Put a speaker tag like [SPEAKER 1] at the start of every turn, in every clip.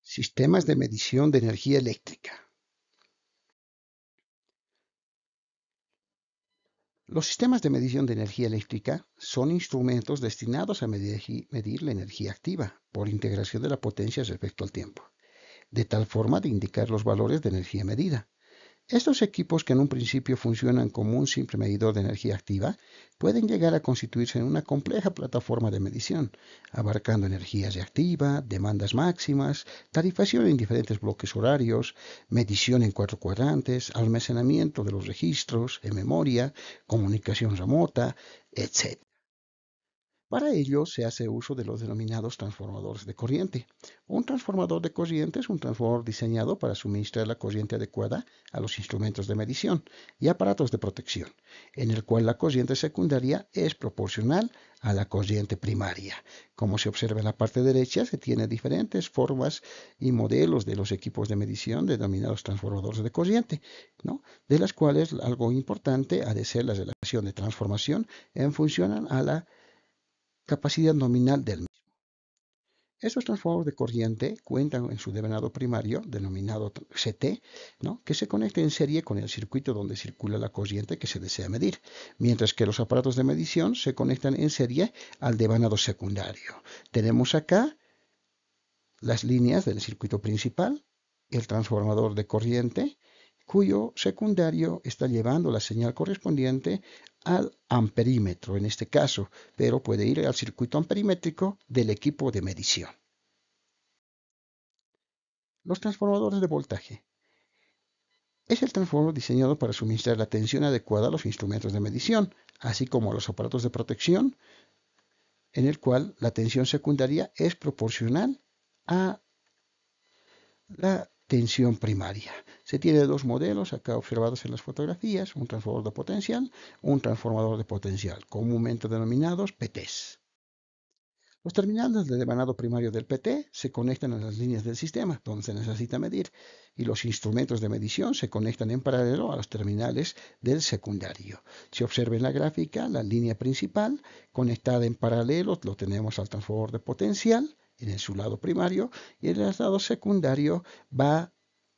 [SPEAKER 1] Sistemas de medición de energía eléctrica. Los sistemas de medición de energía eléctrica son instrumentos destinados a medir la energía activa por integración de la potencia respecto al tiempo, de tal forma de indicar los valores de energía medida. Estos equipos, que en un principio funcionan como un simple medidor de energía activa, pueden llegar a constituirse en una compleja plataforma de medición, abarcando energía reactiva, demandas máximas, tarifación en diferentes bloques horarios, medición en 4 cuadrantes, almacenamiento de los registros en memoria, comunicación remota, etc. Para ello se hace uso de los denominados transformadores de corriente. Un transformador de corriente es un transformador diseñado para suministrar la corriente adecuada a los instrumentos de medición y aparatos de protección, en el cual la corriente secundaria es proporcional a la corriente primaria. Como se observa en la parte derecha, se tienen diferentes formas y modelos de los equipos de medición denominados transformadores de corriente, ¿no? De las cuales algo importante ha de ser la relación de transformación en función a la capacidad nominal del mismo. Estos transformadores de corriente cuentan en su devanado primario, denominado CT, ¿no?, que se conecta en serie con el circuito donde circula la corriente que se desea medir, mientras que los aparatos de medición se conectan en serie al devanado secundario. Tenemos acá las líneas del circuito principal, el transformador de corriente, cuyo secundario está llevando la señal correspondiente al amperímetro en este caso, pero puede ir al circuito amperimétrico del equipo de medición. Los transformadores de voltaje. Es el transformador diseñado para suministrar la tensión adecuada a los instrumentos de medición, así como a los aparatos de protección, en el cual la tensión secundaria es proporcional a la tensión primaria. Se tiene dos modelos acá observados en las fotografías, un transformador de potencial, un transformador de potencial, comúnmente denominados PTs. Los terminales de devanado primario del PT se conectan a las líneas del sistema, donde se necesita medir, y los instrumentos de medición se conectan en paralelo a los terminales del secundario. Si observa en la gráfica, la línea principal conectada en paralelo lo tenemos al transformador de potencial, en su lado primario, y en el lado secundario va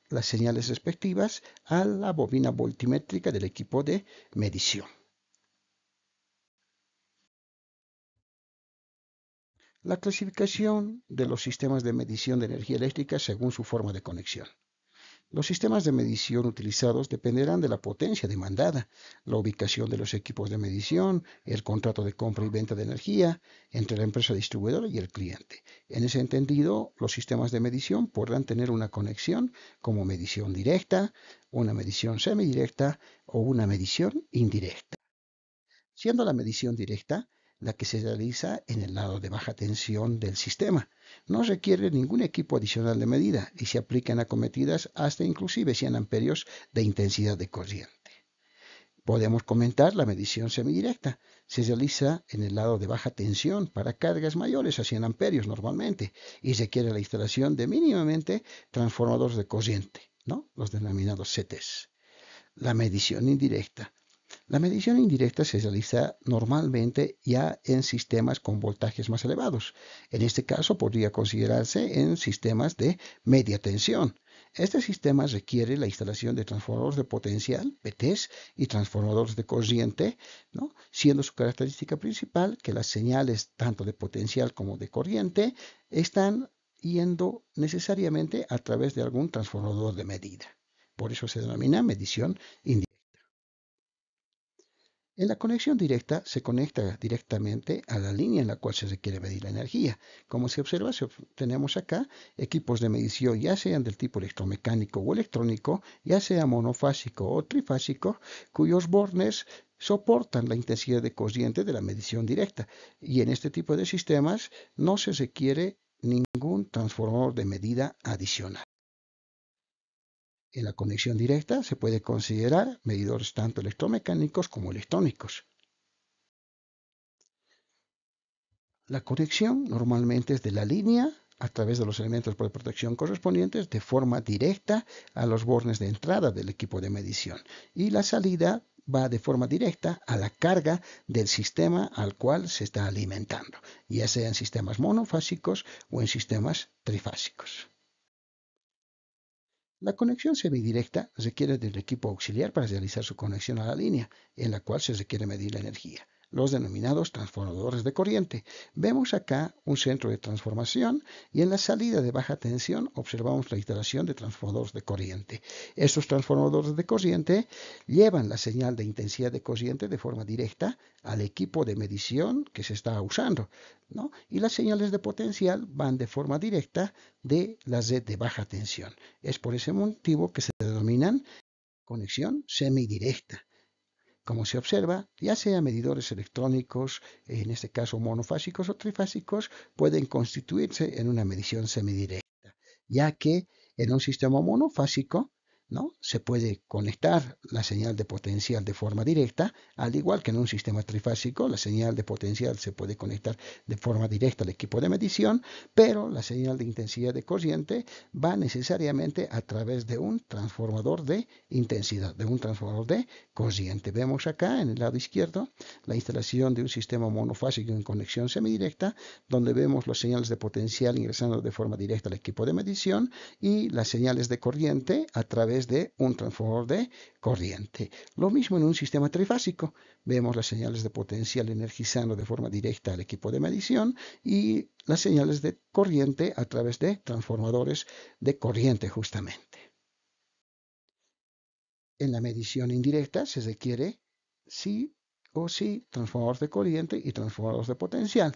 [SPEAKER 1] las señales respectivas a la bobina voltimétrica del equipo de medición. La clasificación de los sistemas de medición de energía eléctrica según su forma de conexión. Los sistemas de medición utilizados dependerán de la potencia demandada, la ubicación de los equipos de medición, el contrato de compra y venta de energía entre la empresa distribuidora y el cliente. En ese entendido, los sistemas de medición podrán tener una conexión como medición directa, una medición semidirecta o una medición indirecta. Siendo la medición directa la que se realiza en el lado de baja tensión del sistema. No requiere ningún equipo adicional de medida y se aplican acometidas hasta inclusive 100 amperios de intensidad de corriente. Podemos comentar la medición semidirecta. Se realiza en el lado de baja tensión para cargas mayores a 100 amperios normalmente y requiere la instalación de mínimamente transformadores de corriente, ¿no?, los denominados CTs. La medición indirecta. La medición indirecta se realiza normalmente ya en sistemas con voltajes más elevados. En este caso podría considerarse en sistemas de media tensión. Este sistema requiere la instalación de transformadores de potencial, PTs, y transformadores de corriente, ¿no?, siendo su característica principal que las señales tanto de potencial como de corriente están yendo necesariamente a través de algún transformador de medida. Por eso se denomina medición indirecta. En la conexión directa se conecta directamente a la línea en la cual se requiere medir la energía. Como se observa, tenemos acá equipos de medición, ya sean del tipo electromecánico o electrónico, ya sea monofásico o trifásico, cuyos bornes soportan la intensidad de corriente de la medición directa. Y en este tipo de sistemas no se requiere ningún transformador de medida adicional. En la conexión directa se puede considerar medidores tanto electromecánicos como electrónicos. La conexión normalmente es de la línea a través de los elementos de protección correspondientes de forma directa a los bornes de entrada del equipo de medición y la salida va de forma directa a la carga del sistema al cual se está alimentando, ya sea en sistemas monofásicos o en sistemas trifásicos. La conexión semidirecta requiere del equipo auxiliar para realizar su conexión a la línea, en la cual se requiere medir la energía, los denominados transformadores de corriente. Vemos acá un centro de transformación y en la salida de baja tensión observamos la instalación de transformadores de corriente. Estos transformadores de corriente llevan la señal de intensidad de corriente de forma directa al equipo de medición que se está usando, ¿no? Y las señales de potencial van de forma directa de la red de baja tensión. Es por ese motivo que se denominan conexión semidirecta. Como se observa, ya sea medidores electrónicos, en este caso monofásicos o trifásicos, pueden constituirse en una medición semidirecta, ya que en un sistema monofásico, ¿no?, se puede conectar la señal de potencial de forma directa, al igual que en un sistema trifásico, la señal de potencial se puede conectar de forma directa al equipo de medición, pero la señal de intensidad de corriente va necesariamente a través de un transformador de intensidad, de un transformador de corriente. Vemos acá en el lado izquierdo la instalación de un sistema monofásico en conexión semidirecta, donde vemos las señales de potencial ingresando de forma directa al equipo de medición y las señales de corriente a través de un transformador de corriente. Lo mismo en un sistema trifásico. Vemos las señales de potencial energizando de forma directa al equipo de medición y las señales de corriente a través de transformadores de corriente justamente. En la medición indirecta se requiere sí o sí transformadores de corriente y transformadores de potencial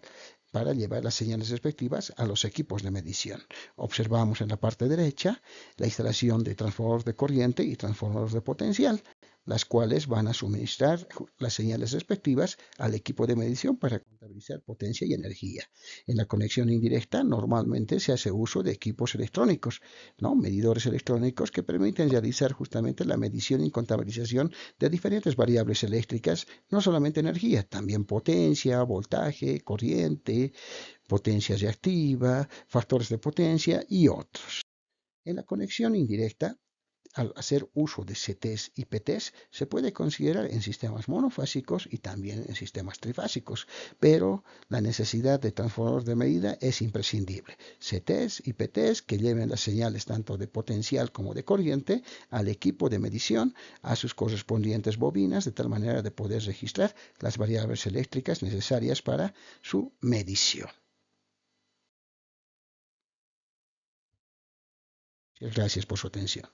[SPEAKER 1] para llevar las señales respectivas a los equipos de medición. Observamos en la parte derecha la instalación de transformadores de corriente y transformadores de potencial, las cuales van a suministrar las señales respectivas al equipo de medición para contabilizar potencia y energía. En la conexión indirecta normalmente se hace uso de equipos electrónicos, ¿no?, medidores electrónicos que permiten realizar justamente la medición y contabilización de diferentes variables eléctricas, no solamente energía, también potencia, voltaje, corriente, potencia reactiva, factores de potencia y otros. En la conexión indirecta, al hacer uso de CTs y PTs, se puede considerar en sistemas monofásicos y también en sistemas trifásicos, pero la necesidad de transformador de medida es imprescindible. CTs y PTs que lleven las señales tanto de potencial como de corriente al equipo de medición, a sus correspondientes bobinas, de tal manera de poder registrar las variables eléctricas necesarias para su medición. Gracias por su atención.